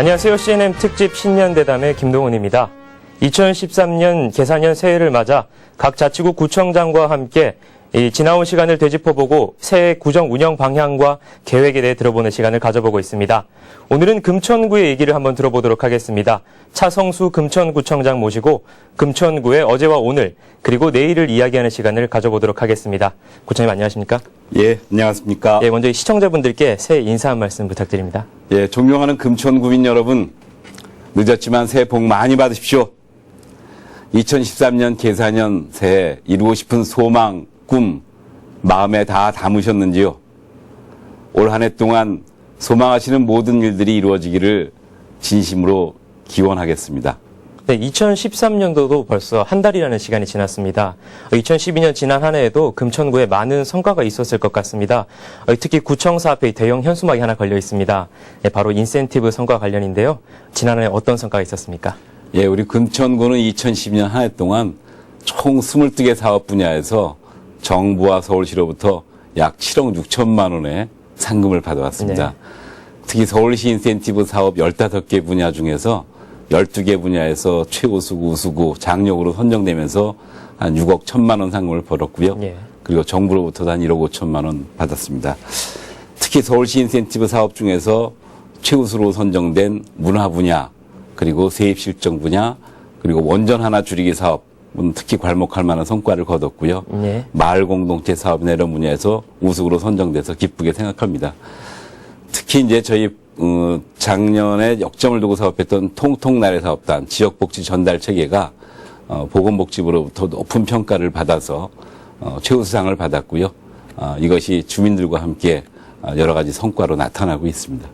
안녕하세요. CNN 특집 신년대담의 김동훈입니다. 2013년 계산년 새해를 맞아 각 자치구 구청장과 함께 지나온 시간을 되짚어보고 새해 구정 운영 방향과 계획에 대해 들어보는 시간을 가져보고 있습니다. 오늘은 금천구의 얘기를 한번 들어보도록 하겠습니다. 차성수 금천구청장 모시고 금천구의 어제와 오늘 그리고 내일을 이야기하는 시간을 가져보도록 하겠습니다. 구청님 안녕하십니까? 예, 안녕하십니까? 예, 먼저 시청자분들께 새해 인사 한 말씀 부탁드립니다. 예, 존경하는 금천구민 여러분, 늦었지만 새해 복 많이 받으십시오. 2013년 계산년 새해 이루고 싶은 소망, 꿈, 마음에 다 담으셨는지요? 올 한 해 동안 소망하시는 모든 일들이 이루어지기를 진심으로 기원하겠습니다. 네, 2013년도도 벌써 한 달이라는 시간이 지났습니다. 2012년 지난 한 해에도 금천구에 많은 성과가 있었을 것 같습니다. 특히 구청사 앞에 대형 현수막이 하나 걸려 있습니다. 네, 바로 인센티브 성과 관련인데요. 지난해 어떤 성과가 있었습니까? 예, 우리 금천구는 2012년 한 해 동안 총 22개 사업 분야에서 정부와 서울시로부터 약 7억 6천만 원의 상금을 받아왔습니다. 네. 특히 서울시 인센티브 사업 15개 분야 중에서 12개 분야에서 최우수구, 우수구, 장려구로 선정되면서 한 6억 1천만 원 상금을 벌었고요. 네. 그리고 정부로부터도 한 1억 5천만 원 받았습니다. 특히 서울시 인센티브 사업 중에서 최우수로 선정된 문화 분야, 그리고 세입실정 분야, 그리고 원전 하나 줄이기 사업은 특히 괄목할 만한 성과를 거뒀고요. 네. 마을 공동체 사업이나 이런 분야에서 우수로 선정돼서 기쁘게 생각합니다. 특히 이제 저희 작년에 역점을 두고 사업했던 통통나래 사업단 지역복지 전달 체계가 보건복지부로부터 높은 평가를 받아서 최우수상을 받았고요. 이것이 주민들과 함께 여러 가지 성과로 나타나고 있습니다.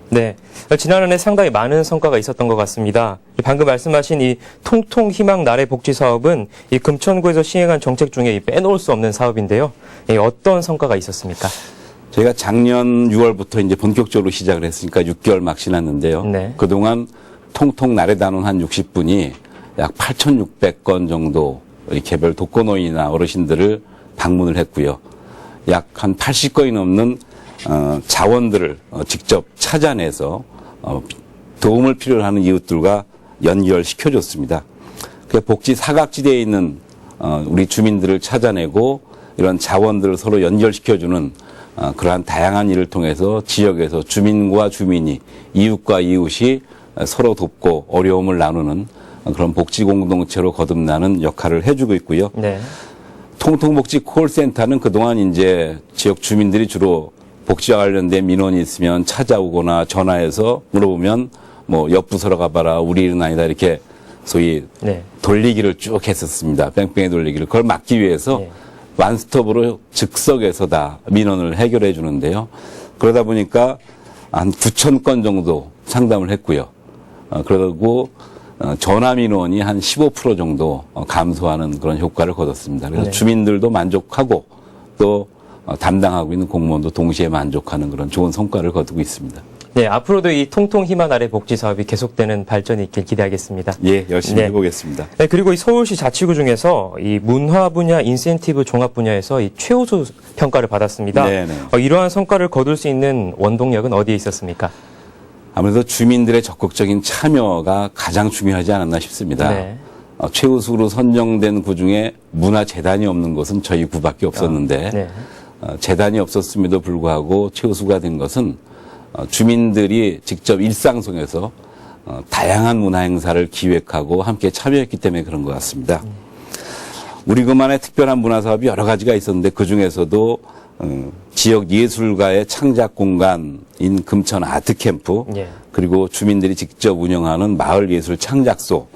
네, 지난 한 해 상당히 많은 성과가 있었던 것 같습니다. 방금 말씀하신 이 통통희망 나래 복지 사업은 이 금천구에서 시행한 정책 중에 빼놓을 수 없는 사업인데요. 어떤 성과가 있었습니까? 저희가 작년 6월부터 이제 본격적으로 시작을 했으니까 6개월 막 지났는데요. 네. 그동안 통통 나래 단원 한 60분이 약 8,600건 정도 개별 독거노인이나 어르신들을 방문을 했고요. 약 한 80건이 넘는 자원들을 직접 찾아내서 도움을 필요로 하는 이웃들과 연결시켜줬습니다. 그 복지 사각지대에 있는 우리 주민들을 찾아내고 이런 자원들을 서로 연결시켜주는 그러한 다양한 일을 통해서 지역에서 주민과 주민이 이웃과 이웃이 서로 돕고 어려움을 나누는 그런 복지 공동체로 거듭나는 역할을 해주고 있고요. 네. 통통복지 콜센터는 그동안 이제 지역 주민들이 주로 복지와 관련된 민원이 있으면 찾아오거나 전화해서 물어보면 뭐 옆 부서로 가봐라 우리 일은 아니다 이렇게 소위 네. 돌리기를 쭉 했었습니다. 뺑뺑이 돌리기를. 그걸 막기 위해서 네. 완스톱으로 즉석에서 다 민원을 해결해 주는데요. 그러다 보니까 한 9천 건 정도 상담을 했고요. 그러고 전화 민원이 한 15% 정도 감소하는 그런 효과를 거뒀습니다. 그래서 네. 주민들도 만족하고 또 담당하고 있는 공무원도 동시에 만족하는 그런 좋은 성과를 거두고 있습니다. 네, 앞으로도 이 통통희망 나래 복지 사업이 계속되는 발전이 있길 기대하겠습니다. 예, 열심히 네. 해보겠습니다. 네, 그리고 이 서울시 자치구 중에서 이 문화 분야 인센티브 종합 분야에서 이 최우수 평가를 받았습니다. 네네. 이러한 성과를 거둘 수 있는 원동력은 어디에 있었습니까? 아무래도 주민들의 적극적인 참여가 가장 중요하지 않았나 싶습니다. 네. 최우수로 선정된 구 중에 문화재단이 없는 곳은 저희 구밖에 없었는데 네. 재단이 없었음에도 불구하고 최우수가 된 것은 주민들이 직접 일상 속에서 다양한 문화 행사를 기획하고 함께 참여했기 때문에 그런 것 같습니다. 우리 그만의 특별한 문화 사업이 여러 가지가 있었는데 그 중에서도 지역 예술가의 창작 공간인 금천 아트 캠프, 예. 그리고 주민들이 직접 운영하는 마을 예술 창작소,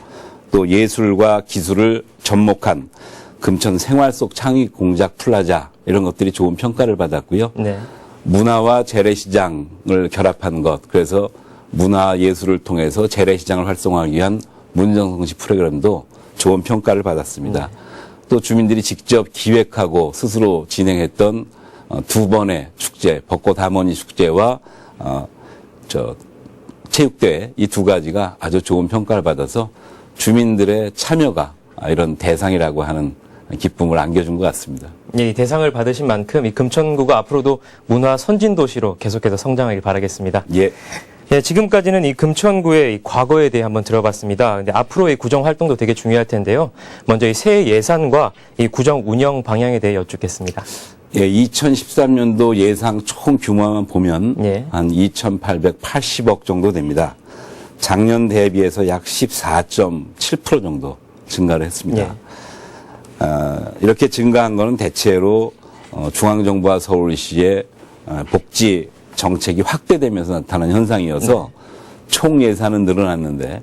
또 예술과 기술을 접목한 금천 생활 속 창의 공작 플라자 이런 것들이 좋은 평가를 받았고요. 네. 문화와 재래시장을 결합한 것, 그래서 문화 예술을 통해서 재래시장을 활성화하기 위한 문정성시 프로그램도 좋은 평가를 받았습니다. 또 주민들이 직접 기획하고 스스로 진행했던 두 번의 축제, 벚꽃 하모니 축제와 체육대회 이 두 가지가 아주 좋은 평가를 받아서 주민들의 참여가 이런 대상이라고 하는 기쁨을 안겨준 것 같습니다. 예, 이 대상을 받으신 만큼 이 금천구가 앞으로도 문화 선진 도시로 계속해서 성장하길 바라겠습니다. 예. 네, 지금까지는 이 금천구의 이 과거에 대해 한번 들어봤습니다. 근데 앞으로의 구정 활동도 되게 중요할 텐데요. 먼저 이 새해 예산과 이 구정 운영 방향에 대해 여쭙겠습니다. 예, 2013년도 예상 총 규모만 보면 예. 한 2,880억 정도 됩니다. 작년 대비해서 약 14.7% 정도 증가를 했습니다. 예. 이렇게 증가한 것은 대체로 중앙정부와 서울시의 복지 정책이 확대되면서 나타난 현상이어서 총 예산은 늘어났는데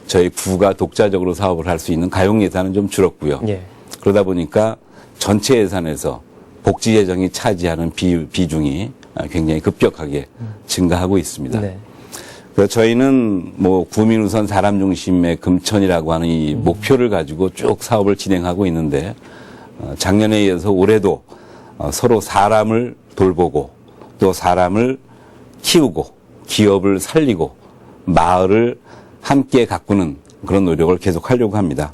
저희 구가 독자적으로 사업을 할 수 있는 가용 예산은 좀 줄었고요. 예. 그러다 보니까 전체 예산에서 복지 재정이 차지하는 비중이 굉장히 급격하게 증가하고 있습니다. 네. 그래서 저희는 뭐 구민 우선 사람 중심의 금천이라고 하는 이 목표를 가지고 쭉 사업을 진행하고 있는데 작년에 이어서 올해도 서로 사람을 돌보고 또 사람을 키우고 기업을 살리고 마을을 함께 가꾸는 그런 노력을 계속하려고 합니다.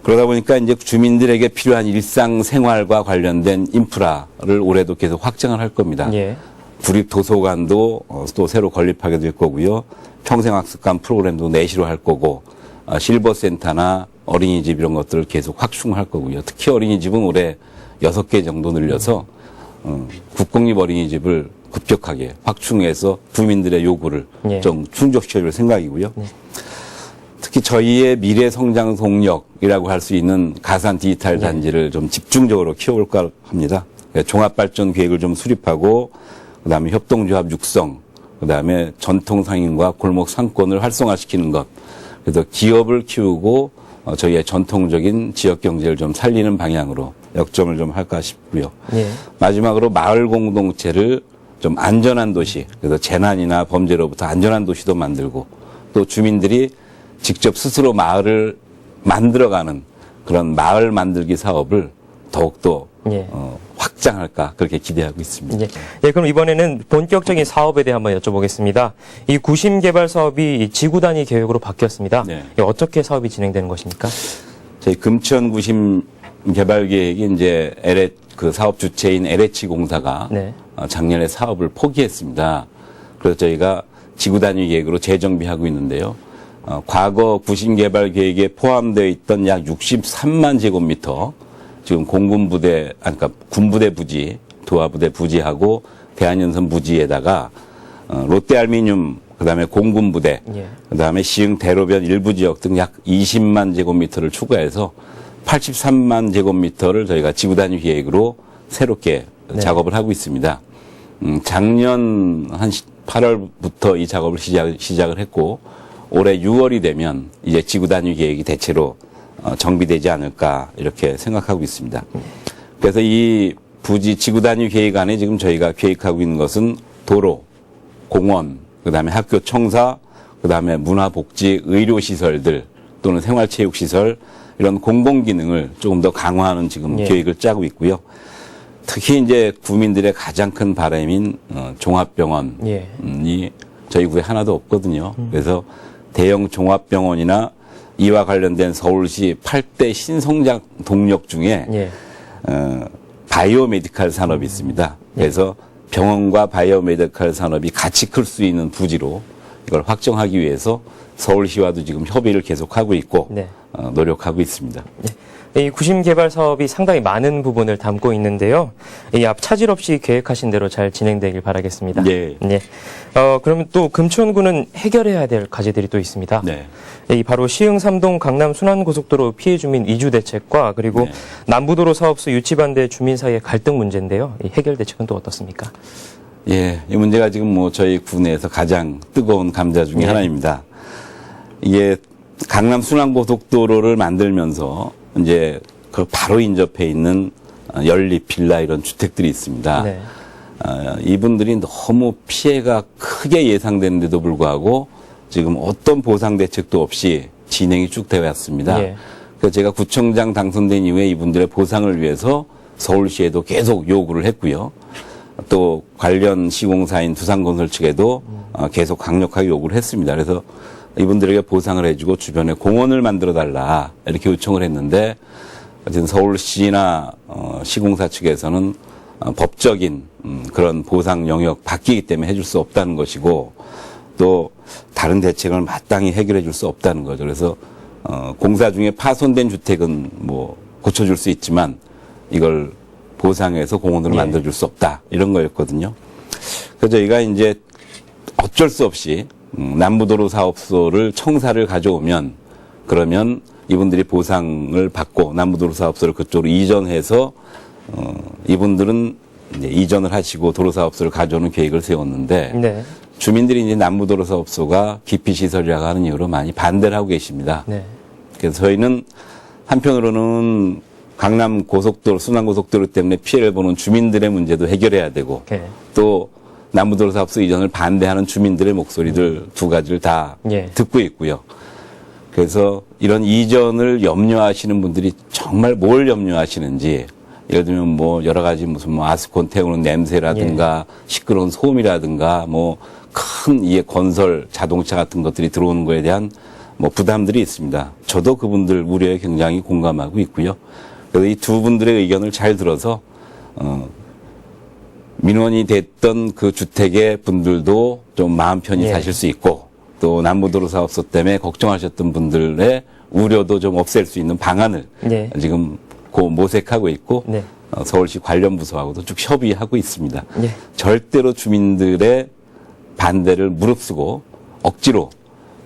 그러다 보니까 이제 주민들에게 필요한 일상생활과 관련된 인프라를 올해도 계속 확장을 할 겁니다. 예. 구립 도서관도 또 새로 건립하게 될 거고요. 평생학습관 프로그램도 내시로 할 거고 실버센터나 어린이집 이런 것들을 계속 확충할 거고요. 특히 어린이집은 올해 6개 정도 늘려서 국공립 어린이집을 급격하게 확충해서 주민들의 요구를 예. 좀 충족시켜줄 생각이고요. 특히 저희의 미래 성장 동력이라고 할 수 있는 가산 디지털 단지를 좀 집중적으로 키워볼까 합니다. 종합발전 계획을 좀 수립하고 그다음에 협동조합 육성, 그다음에 전통 상인과 골목 상권을 활성화시키는 것. 그래서 기업을 키우고 저희의 전통적인 지역 경제를 좀 살리는 방향으로 역점을 좀 할까 싶고요. 예. 마지막으로 마을 공동체를 좀 안전한 도시, 그래서 재난이나 범죄로부터 안전한 도시도 만들고 또 주민들이 직접 스스로 마을을 만들어가는 그런 마을 만들기 사업을 더욱더 예. 확장할까 그렇게 기대하고 있습니다. 예. 예, 그럼 이번에는 본격적인 사업에 대해 한번 여쭤보겠습니다. 이 구심 개발 사업이 지구 단위 계획으로 바뀌었습니다. 네. 예, 어떻게 사업이 진행되는 것입니까? 저희 금천 구심 개발 계획이 이제 그 사업 주체인 LH 공사가 네. 작년에 사업을 포기했습니다. 그래서 저희가 지구 단위 계획으로 재정비하고 있는데요. 과거 구심 개발 계획에 포함되어 있던 약 63만 제곱미터 지금 공군부대, 그러니까 군부대 부지, 도하부대 부지하고 대한연선 부지에다가 롯데알미늄, 그다음에 공군부대, 예. 그다음에 시흥 대로변 일부 지역 등 약 20만 제곱미터를 추가해서 83만 제곱미터를 저희가 지구 단위 계획으로 새롭게 네. 작업을 하고 있습니다. 작년 한 8월부터 이 작업을 시작을 했고 올해 6월이 되면 이제 지구 단위 계획이 대체로 정비되지 않을까 이렇게 생각하고 있습니다. 그래서 이 부지 지구 단위 계획 안에 지금 저희가 계획하고 있는 것은 도로, 공원, 그다음에 학교 청사, 그다음에 문화복지, 의료시설들 또는 생활체육시설 이런 공공기능을 조금 더 강화하는 지금 예. 계획을 짜고 있고요. 특히 이제 구민들의 가장 큰 바람인 종합병원이 예. 저희 구에 하나도 없거든요. 그래서 대형 종합병원이나 이와 관련된 서울시 8대 신성장 동력 중에 예. 바이오메디칼 산업이 있습니다. 그래서 병원과 바이오메디칼 산업이 같이 클 수 있는 부지로 이걸 확정하기 위해서 서울시와도 지금 협의를 계속하고 있고 네. 노력하고 있습니다. 이 구심 개발 사업이 상당히 많은 부분을 담고 있는데요. 이 앞 차질 없이 계획하신 대로 잘 진행되길 바라겠습니다. 네. 네. 그러면 또 금천구는 해결해야 될 과제들이 또 있습니다. 네. 이 바로 시흥 삼동 강남 순환고속도로 피해 주민 이주 대책과 그리고 네. 남부도로 사업소 유치 반대 주민 사이의 갈등 문제인데요. 이 해결 대책은 또 어떻습니까? 예, 이 문제가 지금 뭐 저희 구내에서 가장 뜨거운 감자 중에 네. 하나입니다. 이게 강남 순환고속도로를 만들면서 이제 그 바로 인접해 있는 연립 빌라 이런 주택들이 있습니다. 네. 이분들이 너무 피해가 크게 예상되는데도 불구하고 지금 어떤 보상 대책도 없이 진행이 쭉 되어 왔습니다. 예. 그래서 제가 구청장 당선된 이후에 이분들의 보상을 위해서 서울시에도 계속 요구를 했고요. 또 관련 시공사인 두산건설 측에도 계속 강력하게 요구를 했습니다. 그래서 이분들에게 보상을 해주고 주변에 공원을 만들어달라 이렇게 요청을 했는데 어쨌든 서울시나 시공사 측에서는 법적인 그런 보상 영역 바뀌기 때문에 해줄 수 없다는 것이고 또 다른 대책을 마땅히 해결해 줄 수 없다는 거죠. 그래서 공사 중에 파손된 주택은 뭐 고쳐줄 수 있지만 이걸 보상해서 공원으로 예. 만들어줄 수 없다 이런 거였거든요. 그래서 저희가 이제 어쩔 수 없이 남부도로 사업소를 청사를 가져오면 그러면 이분들이 보상을 받고 남부도로 사업소를 그쪽으로 이전해서 이분들은 이제 이전을 하시고 도로 사업소를 가져오는 계획을 세웠는데 네. 주민들이 이제 남부도로 사업소가 기피 시설이라고 하는 이유로 많이 반대를 하고 계십니다. 네. 그래서 저희는 한편으로는 강남 고속도로, 순환고속도로 때문에 피해를 보는 주민들의 문제도 해결해야 되고 네. 또 남부도로 사업소 이전을 반대하는 주민들의 목소리들 두 가지를 다 예. 듣고 있고요. 그래서 이런 이전을 염려하시는 분들이 정말 뭘 염려하시는지 예를 들면 뭐 여러 가지 무슨 뭐 아스콘 태우는 냄새라든가 시끄러운 소음이라든가 뭐 큰 이해 건설 자동차 같은 것들이 들어오는 거에 대한 뭐 부담들이 있습니다. 저도 그분들 우려에 굉장히 공감하고 있고요. 그래서 이 두 분들의 의견을 잘 들어서 민원이 됐던 그 주택의 분들도 좀 마음 편히 예. 사실 수 있고 또 남부도로 사업소 때문에 걱정하셨던 분들의 우려도 좀 없앨 수 있는 방안을 예. 지금 모색하고 있고 네. 서울시 관련 부서하고도 쭉 협의하고 있습니다. 예. 절대로 주민들의 반대를 무릅쓰고 억지로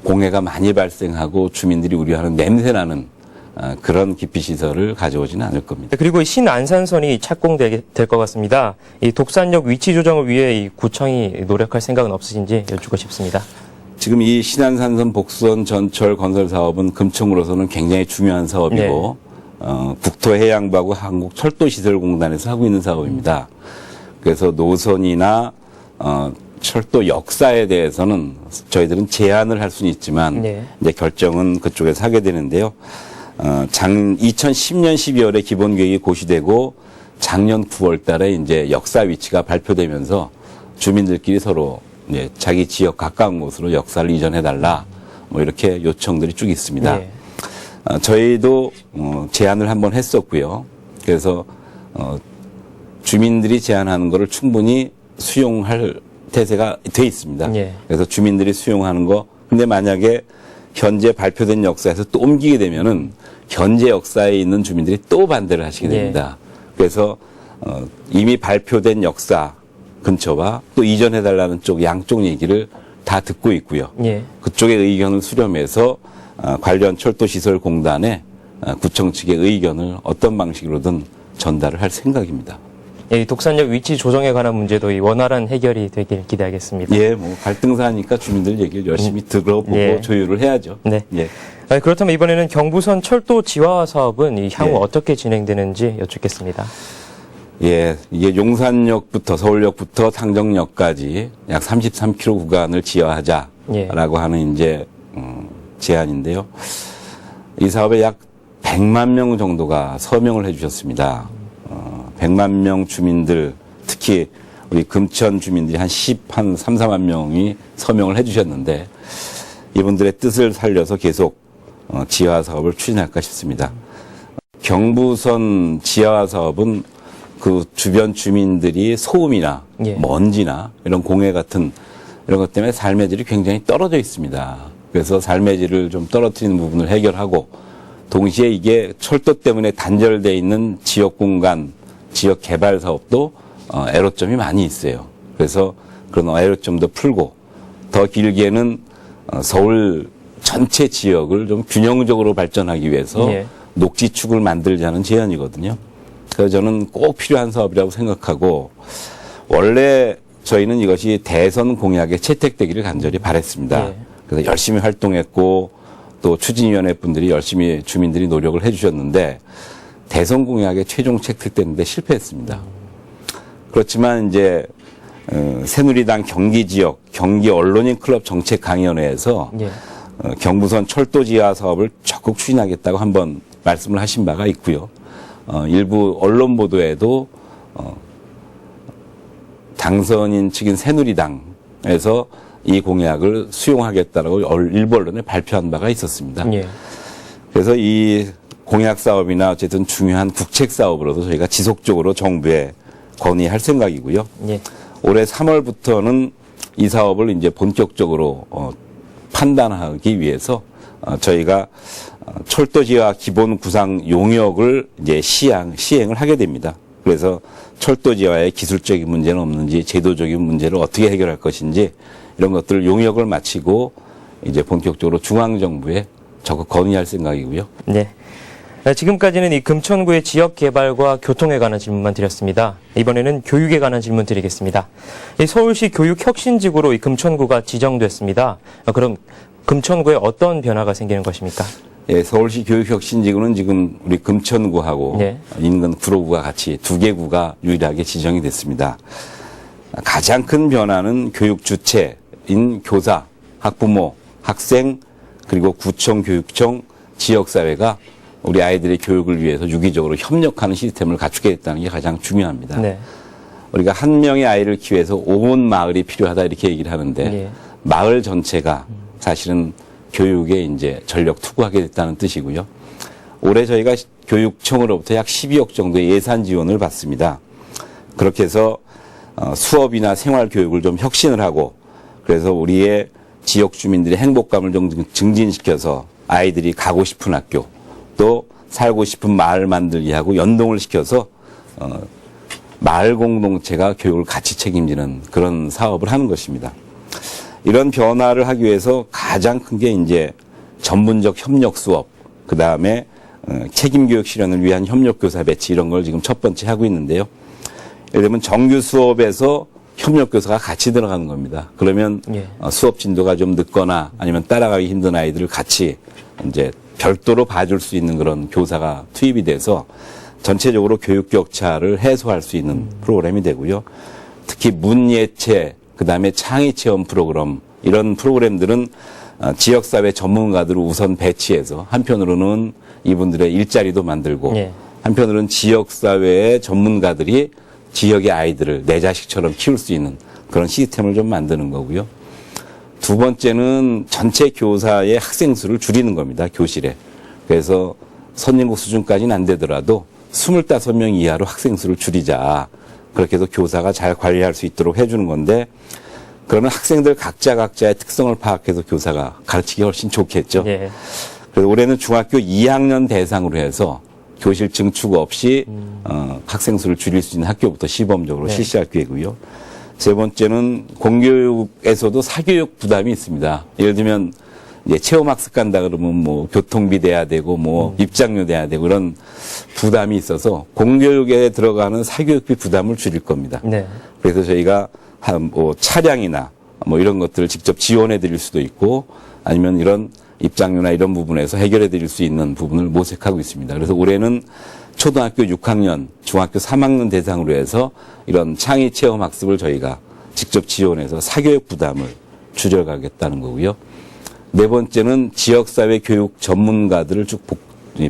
공해가 많이 발생하고 주민들이 우려하는 냄새나는 그런 기피시설을 가져오지는 않을 겁니다. 그리고 이 신안산선이 착공될 것 같습니다. 이 독산역 위치 조정을 위해 이 구청이 노력할 생각은 없으신지 여쭙고 싶습니다. 지금 이 신안산선 복선 전철 건설 사업은 금청으로서는 굉장히 중요한 사업이고 국토해양부하고 한국철도시설공단에서 하고 있는 사업입니다. 그래서 노선이나 철도 역사에 대해서는 저희들은 제안을 할 수는 있지만 네. 이제 결정은 그쪽에서 하게 되는데요. 2010년 12월에 기본 계획이 고시되고 작년 9월 달에 이제 역사 위치가 발표되면서 주민들끼리 서로 이제 자기 지역 가까운 곳으로 역사를 이전해 달라 뭐 이렇게 요청들이 쭉 있습니다. 예. 저희도 제안을 한번 했었고요. 그래서 주민들이 제안하는 거를 충분히 수용할 태세가 돼 있습니다. 예. 그래서 주민들이 수용하는 거. 근데 만약에 현재 발표된 역사에서 또 옮기게 되면은 현재 역사에 있는 주민들이 또 반대를 하시게 됩니다. 그래서 이미 발표된 역사 근처와 또 이전해달라는 쪽 양쪽 얘기를 다 듣고 있고요. 예. 그쪽의 의견을 수렴해서 관련 철도시설공단에 구청 측의 의견을 어떤 방식으로든 전달을 할 생각입니다. 이 독산역 위치 조정에 관한 문제도 이 원활한 해결이 되길 기대하겠습니다. 예, 뭐 갈등사니까 주민들 얘기를 열심히 들어보고 예. 조율을 해야죠. 네. 예. 그렇다면 이번에는 경부선 철도 지화 사업은 이 향후 예. 어떻게 진행되는지 여쭙겠습니다. 예, 이게 용산역부터 서울역부터 상정역까지 약 33km 구간을 지하하자라고 하는 이제 제안인데요. 이 사업에 약 100만 명 정도가 서명을 해주셨습니다. 100만 명 주민들, 특히 우리 금천 주민들이 한 3, 4만 명이 서명을 해주셨는데 이분들의 뜻을 살려서 계속 지하 사업을 추진할까 싶습니다. 경부선 지하 사업은 그 주변 주민들이 소음이나 예. 먼지나 이런 공해 같은 이런 것 때문에 삶의 질이 굉장히 떨어져 있습니다. 그래서 삶의 질을 좀 떨어뜨리는 부분을 해결하고 동시에 이게 철도 때문에 단절되어 있는 지역 공간, 지역 개발 사업도 애로점이 많이 있어요. 그래서 그런 애로점도 풀고 더 길게는 서울 전체 지역을 좀 균형적으로 발전하기 위해서 예. 녹지축을 만들자는 제안이거든요. 그래서 저는 꼭 필요한 사업이라고 생각하고 원래 저희는 이것이 대선 공약에 채택되기를 간절히 바랬습니다. 예. 그래서 열심히 활동했고 또 추진위원회 분들이 열심히 주민들이 노력을 해주셨는데 대선 공약에 최종 채택됐는데 실패했습니다. 그렇지만 이제 새누리당 경기 지역 경기 언론인 클럽 정책강의원회에서 예. 경부선 철도 지하 사업을 적극 추진하겠다고 한번 말씀을 하신 바가 있고요. 일부 언론 보도에도 당선인 측인 새누리당에서 이 공약을 수용하겠다라고 일부 언론에 발표한 바가 있었습니다. 예. 그래서 이 공약 사업이나 어쨌든 중요한 국책 사업으로도 저희가 지속적으로 정부에 건의할 생각이고요. 예. 올해 3월부터는 이 사업을 이제 본격적으로 판단하기 위해서 저희가 철도지와 기본 구상 용역을 이제 시행을 하게 됩니다. 그래서 철도지와의 기술적인 문제는 없는지, 제도적인 문제를 어떻게 해결할 것인지 이런 것들 용역을 마치고 이제 본격적으로 중앙정부에 적극 건의할 생각이고요. 네. 지금까지는 이 금천구의 지역 개발과 교통에 관한 질문만 드렸습니다. 이번에는 교육에 관한 질문 드리겠습니다. 이 서울시 교육혁신지구로 이 금천구가 지정됐습니다. 그럼 금천구에 어떤 변화가 생기는 것입니까? 예, 서울시 교육혁신지구는 지금 우리 금천구하고 네. 인근 구로구가 같이 두 개 구가 유일하게 지정이 됐습니다. 가장 큰 변화는 교육 주체인 교사, 학부모, 학생, 그리고 구청, 교육청, 지역사회가 우리 아이들의 교육을 위해서 유기적으로 협력하는 시스템을 갖추게 됐다는 게 가장 중요합니다. 네. 우리가 한 명의 아이를 키워서 온 마을이 필요하다 이렇게 얘기를 하는데 예. 마을 전체가 사실은 교육에 이제 전력 투구하게 됐다는 뜻이고요. 올해 저희가 교육청으로부터 약 12억 정도의 예산 지원을 받습니다. 그렇게 해서 수업이나 생활 교육을 좀 혁신을 하고 그래서 우리의 지역 주민들의 행복감을 좀 증진시켜서 아이들이 가고 싶은 학교 또 살고 싶은 마을 만들기 하고 연동을 시켜서 마을 공동체가 교육을 같이 책임지는 그런 사업을 하는 것입니다. 이런 변화를 하기 위해서 가장 큰 게 이제 전문적 협력 수업, 그 다음에 책임 교육 실현을 위한 협력 교사 배치 이런 걸 지금 첫 번째 하고 있는데요. 예를 들면 정규 수업에서 협력 교사가 같이 들어가는 겁니다. 그러면 예. 수업 진도가 좀 늦거나 아니면 따라가기 힘든 아이들을 같이 이제 별도로 봐줄 수 있는 그런 교사가 투입이 돼서 전체적으로 교육 격차를 해소할 수 있는 프로그램이 되고요. 특히 문예체, 그다음에 창의 체험 프로그램 이런 프로그램들은 지역사회 전문가들을 우선 배치해서 한편으로는 이분들의 일자리도 만들고 예. 한편으로는 지역사회의 전문가들이 지역의 아이들을 내 자식처럼 키울 수 있는 그런 시스템을 좀 만드는 거고요. 두 번째는 전체 교사의 학생 수를 줄이는 겁니다. 교실에. 그래서 선진국 수준까지는 안 되더라도 25명 이하로 학생 수를 줄이자. 그렇게 해서 교사가 잘 관리할 수 있도록 해주는 건데 그러면 학생들 각자의 특성을 파악해서 교사가 가르치기 훨씬 좋겠죠. 예. 그래서 올해는 중학교 2학년 대상으로 해서 교실 증축 없이 학생 수를 줄일 수 있는 학교부터 시범적으로 네. 실시할 계획이고요. 세 번째는 공교육에서도 사교육 부담이 있습니다. 예를 들면 이제 체험학습 간다 그러면 뭐 교통비 내야 되고 뭐 입장료 내야 되고 이런 부담이 있어서 공교육에 들어가는 사교육비 부담을 줄일 겁니다. 네. 그래서 저희가 뭐 차량이나 뭐 이런 것들을 직접 지원해 드릴 수도 있고 아니면 이런 입장료나 이런 부분에서 해결해 드릴 수 있는 부분을 모색하고 있습니다. 그래서 올해는 초등학교 6학년, 중학교 3학년 대상으로 해서 이런 창의 체험 학습을 저희가 직접 지원해서 사교육 부담을 줄여가겠다는 거고요. 네 번째는 지역사회 교육 전문가들을 쭉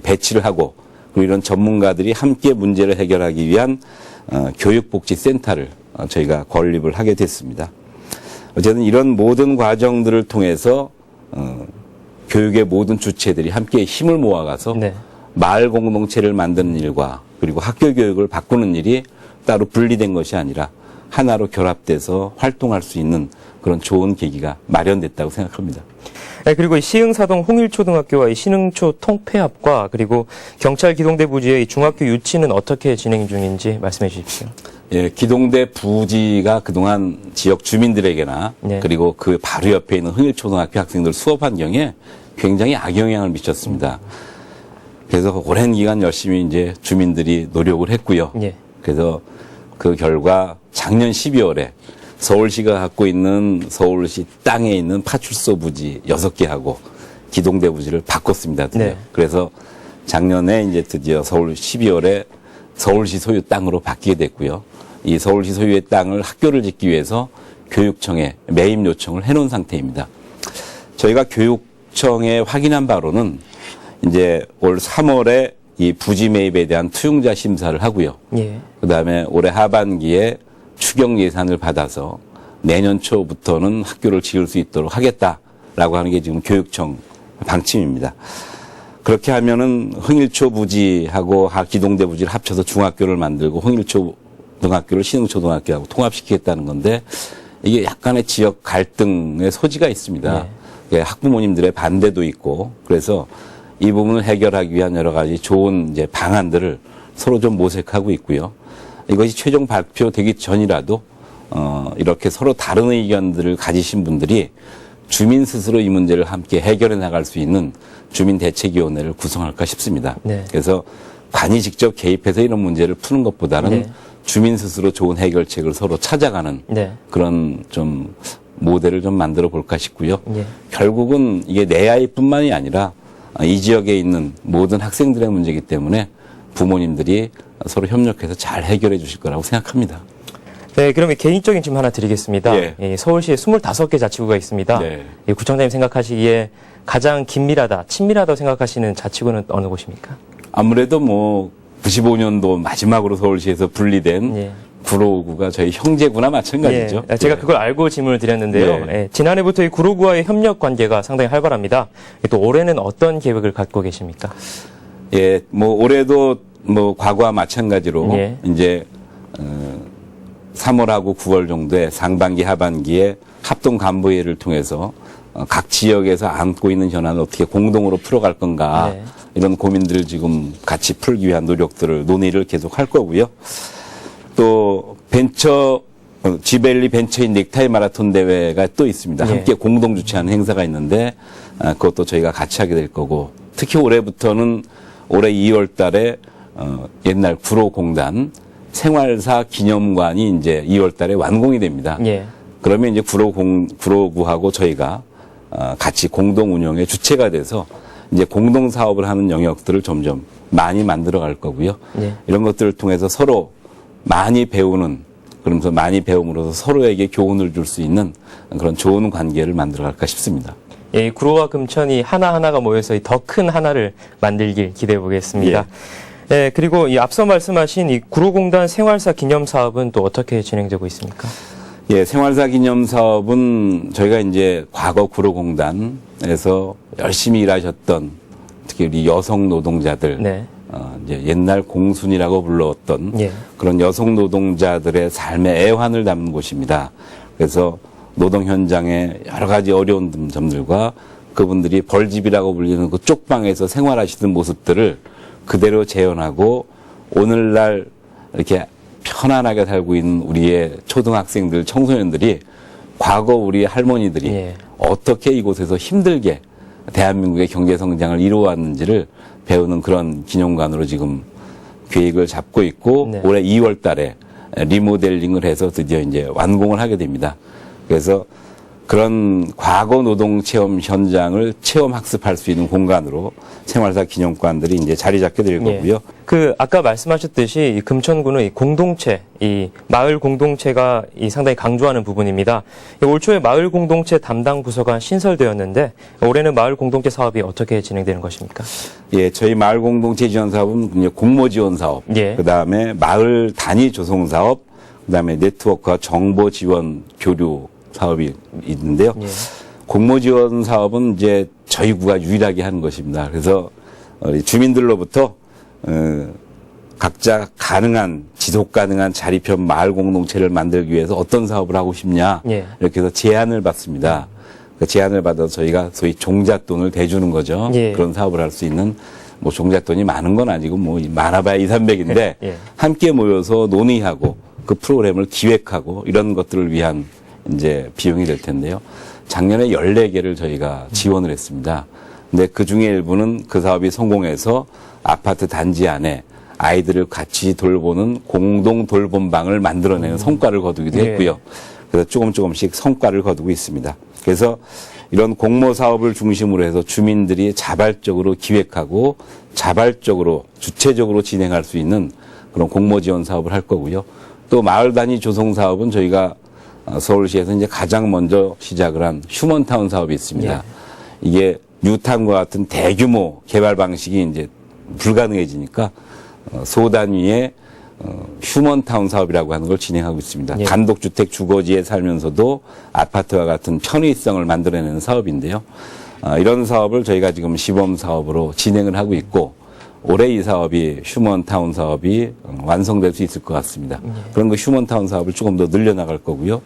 배치를 하고 그리고 이런 전문가들이 함께 문제를 해결하기 위한 교육복지센터를 저희가 건립을 하게 됐습니다. 어쨌든 이런 모든 과정들을 통해서 교육의 모든 주체들이 함께 힘을 모아가서 네. 마을 공동체를 만드는 일과 그리고 학교 교육을 바꾸는 일이 따로 분리된 것이 아니라 하나로 결합돼서 활동할 수 있는 그런 좋은 계기가 마련됐다고 생각합니다. 네, 그리고 이 시흥사동 홍일초등학교와 이 신흥초 통폐합과 그리고 경찰 기동대 부지의 중학교 유치는 어떻게 진행 중인지 말씀해 주십시오. 예, 기동대 부지가 그동안 지역 주민들에게나 네. 그리고 그 바로 옆에 있는 흥일초등학교 학생들 수업 환경에 굉장히 악영향을 미쳤습니다. 그래서 오랜 기간 열심히 이제 주민들이 노력을 했고요. 예. 그래서 그 결과 작년 12월에 서울시가 갖고 있는 서울시 땅에 있는 파출소 부지 6개하고 기동대 부지를 바꿨습니다. 드디어. 네. 그래서 작년에 이제 드디어 서울 12월에 서울시 소유 땅으로 바뀌게 됐고요. 이 서울시 소유의 땅을 학교를 짓기 위해서 교육청에 매입 요청을 해놓은 상태입니다. 저희가 교육청에 확인한 바로는 이제 올 3월에 이 부지 매입에 대한 투용자 심사를 하고요. 예. 그다음에 올해 하반기에 추경 예산을 받아서 내년 초부터는 학교를 지을 수 있도록 하겠다라고 하는 게 지금 교육청 방침입니다. 그렇게 하면은 흥일초 부지하고 기동대 부지를 합쳐서 중학교를 만들고 흥일초 등학교를 신흥초등학교하고 통합시키겠다는 건데 이게 약간의 지역 갈등의 소지가 있습니다. 네. 학부모님들의 반대도 있고 그래서 이 부분을 해결하기 위한 여러 가지 좋은 이제 방안들을 서로 좀 모색하고 있고요. 이것이 최종 발표되기 전이라도 이렇게 서로 다른 의견들을 가지신 분들이 주민 스스로 이 문제를 함께 해결해 나갈 수 있는 주민대책위원회를 구성할까 싶습니다. 네. 그래서 관이 직접 개입해서 이런 문제를 푸는 것보다는 네. 주민 스스로 좋은 해결책을 서로 찾아가는 네. 그런 좀 모델을 좀 만들어 볼까 싶고요. 예. 결국은 이게 내 아이뿐만이 아니라 이 지역에 있는 모든 학생들의 문제이기 때문에 부모님들이 서로 협력해서 잘 해결해 주실 거라고 생각합니다. 네, 그러면 개인적인 질문 하나 드리겠습니다. 예. 예, 서울시에 25개 자치구가 있습니다. 네. 예, 구청장님 생각하시기에 가장 긴밀하다, 친밀하다고 생각하시는 자치구는 어느 곳입니까? 아무래도 뭐 95년도 마지막으로 서울시에서 분리된 예. 구로구가 저희 형제구나 마찬가지죠. 예, 제가 그걸 알고 질문을 드렸는데요. 네. 예, 지난해부터 이 구로구와의 협력 관계가 상당히 활발합니다. 또 올해는 어떤 계획을 갖고 계십니까? 예, 뭐 올해도 뭐 과거와 마찬가지로 예. 이제 3월하고 9월 정도에 상반기 하반기에 합동 간부회의를 통해서 각 지역에서 안고 있는 현안을 어떻게 공동으로 풀어갈 건가 네. 이런 고민들을 지금 같이 풀기 위한 노력들을 논의를 계속 할 거고요. 또 지벨리 벤처인 넥타이 마라톤 대회가 또 있습니다. 예. 함께 공동 주최하는 행사가 있는데 그것도 저희가 같이 하게 될 거고 특히 올해부터는 올해 2월 달에 옛날 구로공단 생활사 기념관이 이제 2월 달에 완공이 됩니다. 예. 그러면 이제 구로구하고 저희가 같이 공동 운영의 주체가 돼서 이제 공동 사업을 하는 영역들을 점점 많이 만들어 갈 거고요. 예. 이런 것들을 통해서 서로 많이 배우는 그러면서 많이 배움으로써 서로에게 교훈을 줄 수 있는 그런 좋은 관계를 만들어 갈까 싶습니다. 예, 구로와 금천이 하나하나가 모여서 더 큰 하나를 만들길 기대해 보겠습니다. 예, 그리고 이 앞서 말씀하신 이 구로공단 생활사 기념 사업은 또 어떻게 진행되고 있습니까? 예, 생활사 기념 사업은 저희가 이제 과거 구로공단에서 열심히 일하셨던 특히 우리 여성 노동자들, 네. 이제 옛날 공순이라고 불렀던 예. 그런 여성 노동자들의 삶의 애환을 담은 곳입니다. 그래서 노동 현장의 여러 가지 어려운 점들과 그분들이 벌집이라고 불리는 그 쪽방에서 생활하시던 모습들을 그대로 재현하고 오늘날 이렇게 편안하게 살고 있는 우리의 초등학생들, 청소년들이 과거 우리 할머니들이 예. 어떻게 이곳에서 힘들게 대한민국의 경제 성장을 이루어왔는지를 배우는 그런 기념관으로 지금 계획을 잡고 있고 네. 올해 2월 달에 리모델링을 해서 드디어 이제 완공을 하게 됩니다. 그래서 그런 과거 노동 체험 현장을 체험 학습할 수 있는 공간으로 생활사 기념관들이 이제 자리 잡게 될 거고요. 그 아까 말씀하셨듯이 이 금천구는 이 공동체, 이 마을 공동체가 이 상당히 강조하는 부분입니다. 올 초에 마을 공동체 담당 부서가 신설되었는데 올해는 마을 공동체 사업이 어떻게 진행되는 것입니까? 예, 저희 마을 공동체 지원 사업은 이제 공모 지원 사업, 예. 그다음에 마을 단위 조성 사업, 그다음에 네트워크와 정보 지원 교류 사업이 있는데요. 예. 공모 지원 사업은 이제 저희 구가 유일하게 하는 것입니다. 그래서 주민들로부터 각자 가능한 지속 가능한 자립형 마을 공동체를 만들기 위해서 어떤 사업을 하고 싶냐 예. 이렇게 해서 제안을 받습니다. 그 제안을 받아서 저희가 소위 종잣돈을 대주는 거죠. 예. 그런 사업을 할 수 있는 뭐 종잣돈이 많은 건 아니고 뭐 많아봐야 200~300인데 예. 함께 모여서 논의하고 그 프로그램을 기획하고 이런 것들을 위한 이제 비용이 될 텐데요. 작년에 14개를 저희가 지원을 했습니다. 근데 그 중에 일부는 그 사업이 성공해서 아파트 단지 안에 아이들을 같이 돌보는 공동 돌봄방을 만들어내는 성과를 거두기도 예. 했고요. 그래서 조금씩 성과를 거두고 있습니다. 그래서 이런 공모 사업을 중심으로 해서 주민들이 자발적으로 기획하고 자발적으로 주체적으로 진행할 수 있는 그런 공모 지원 사업을 할 거고요. 또 마을 단위 조성 사업은 저희가 서울시에서 이제 가장 먼저 시작을 한 휴먼타운 사업이 있습니다. 예. 이게 뉴타운과 같은 대규모 개발 방식이 이제 불가능해지니까 소단위의 휴먼타운 사업이라고 하는 걸 진행하고 있습니다. 예. 단독주택 주거지에 살면서도 아파트와 같은 편의성을 만들어내는 사업인데요. 이런 사업을 저희가 지금 시범 사업으로 진행을 하고 있고 올해 이 사업이 휴먼타운 사업이 완성될 수 있을 것 같습니다. 그런 그 휴먼타운 사업을 조금 더 늘려나갈 거고요.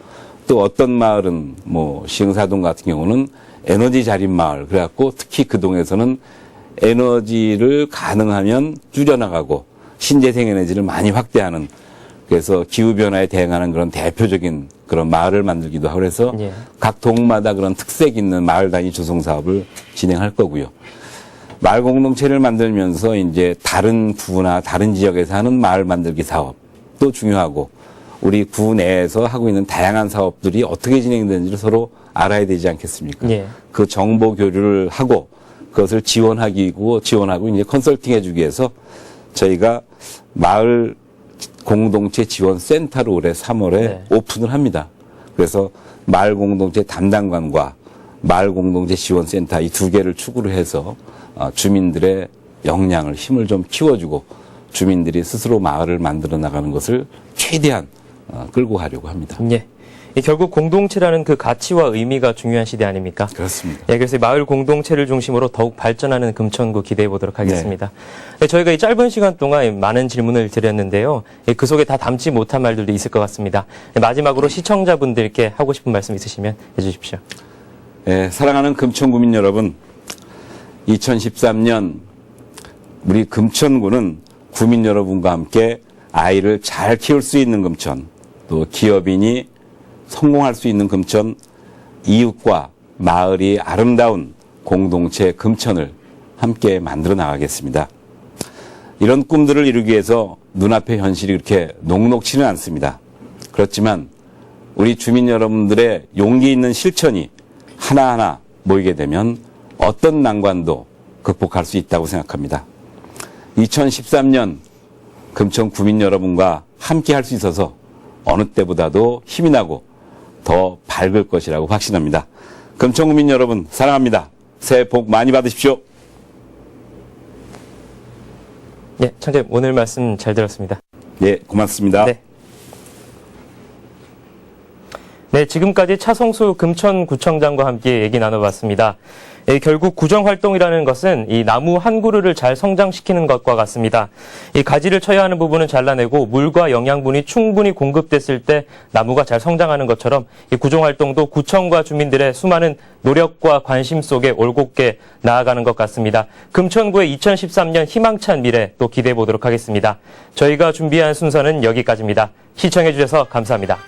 또 어떤 마을은 뭐 시흥사동 같은 경우는 에너지 자립 마을 그래갖고 특히 그 동에서는 에너지를 가능하면 줄여나가고 신재생 에너지를 많이 확대하는 그래서 기후변화에 대응하는 그런 대표적인 그런 마을을 만들기도 하고 그래서 예. 각 동마다 그런 특색 있는 마을 단위 조성 사업을 진행할 거고요. 마을 공동체를 만들면서 이제 다른 구나 다른 지역에서 하는 마을 만들기 사업도 중요하고 우리 구 내에서 하고 있는 다양한 사업들이 어떻게 진행되는지를 서로 알아야 되지 않겠습니까? 예. 그 정보 교류를 하고 그것을 지원하고 이제 컨설팅 해주기 위해서 저희가 마을 공동체 지원 센터를 올해 3월에 네. 오픈을 합니다. 그래서 마을 공동체 담당관과 마을 공동체 지원 센터 이 두 개를 축으로 해서 주민들의 역량을 힘을 좀 키워주고 주민들이 스스로 마을을 만들어 나가는 것을 최대한 끌고 가려고 합니다. 예. 결국 공동체라는 그 가치와 의미가 중요한 시대 아닙니까? 그렇습니다. 예, 그래서 마을 공동체를 중심으로 더욱 발전하는 금천구 기대해 보도록 하겠습니다. 네, 저희가 이 짧은 시간 동안 많은 질문을 드렸는데요. 그 속에 다 담지 못한 말들도 있을 것 같습니다. 마지막으로 시청자분들께 하고 싶은 말씀 있으시면 해주십시오. 네, 사랑하는 금천구민 여러분, 2013년 우리 금천구는 구민 여러분과 함께 아이를 잘 키울 수 있는 금천, 또 기업인이 성공할 수 있는 금천, 이웃과 마을이 아름다운 공동체 금천을 함께 만들어 나가겠습니다. 이런 꿈들을 이루기 위해서 눈앞의 현실이 그렇게 녹록치는 않습니다. 그렇지만 우리 주민 여러분들의 용기 있는 실천이 하나하나 모이게 되면 어떤 난관도 극복할 수 있다고 생각합니다. 2013년 금천 구민 여러분과 함께 할 수 있어서 어느 때보다도 힘이 나고 더 밝을 것이라고 확신합니다. 금천구민 여러분 사랑합니다. 새해 복 많이 받으십시오. 예, 청장님 오늘 말씀 잘 들었습니다. 예, 고맙습니다. 네. 네, 지금까지 차성수 금천구청장과 함께 얘기 나눠봤습니다. 결국 구정활동이라는 것은 이 나무 한 그루를 잘 성장시키는 것과 같습니다. 이 가지를 쳐야 하는 부분은 잘라내고 물과 영양분이 충분히 공급됐을 때 나무가 잘 성장하는 것처럼 이 구정활동도 구청과 주민들의 수많은 노력과 관심 속에 올곧게 나아가는 것 같습니다. 금천구의 2013년 희망찬 미래 또 기대해 보도록 하겠습니다. 저희가 준비한 순서는 여기까지입니다. 시청해 주셔서 감사합니다.